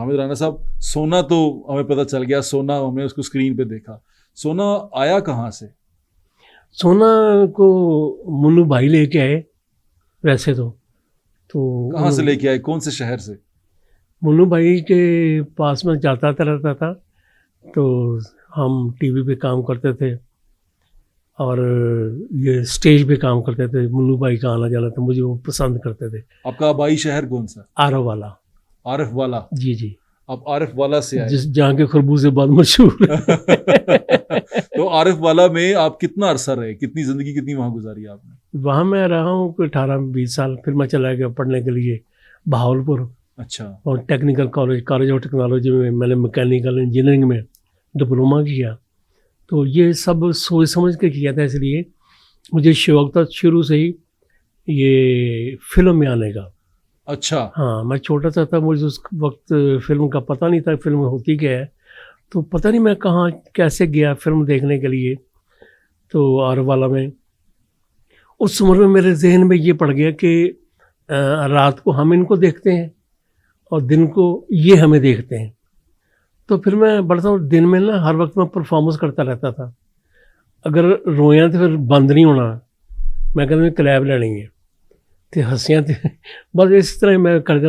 हामिद राना साहब, सोना तो हमें पता चल गया, सोना हमने उसको स्क्रीन पे देखा, सोना आया कहाँ से? सोना को मुन्नू भाई लेके आए वैसे तो कहाँ से लेके आए, कौन से शहर से? मुन्नू भाई के पास में जाता रहता था, तो हम टीवी पे काम करते थे और ये स्टेज पे काम करते थे। मुन्नू भाई का आना जाना था, मुझे वो पसंद करते थे। आपका आबाई शहर कौन सा? आरव वाला। आरिफ वाला। जी जी। आप आरिफ वाला से आए? जिस जहाँ के खरबूजे बहुत मशहूर है। तो आरिफ वाला में आप कितना अरसा रहे, कितनी जिंदगी कितनी वहां गुजारी आपने? वहाँ मैं रहा हूँ कोई 18-20 साल। फिर मैं चला गया पढ़ने के लिए बहावलपुर, अच्छा। और टेक्निकल कॉलेज ऑफ टेक्नोलॉजी में मैंने मैकेनिकल इंजीनियरिंग में डिप्लोमा किया। तो ये सब सोच समझ के किया था, इसलिए मुझे शौक था शुरू से ही ये फिल्म में आने का। अच्छा। हाँ, मैं छोटा सा था, मुझे उस वक्त फिल्म का पता नहीं था फिल्म होती क्या है। तो पता नहीं मैं कहाँ कैसे गया फिल्म देखने के लिए। तो आर वाला में उस उम्र में मेरे जहन में ये पड़ गया कि रात को हम इनको देखते हैं और दिन को ये हमें देखते हैं। तो फिर मैं बढ़ता हूँ, दिन में ना हर वक्त मैं परफॉर्मेंस करता रहता था। अगर रोया तो फिर बंद नहीं होना, मैं कहता मैं क्लैब लेनी है, तो हंसियाँ बस इस तरह मैं कर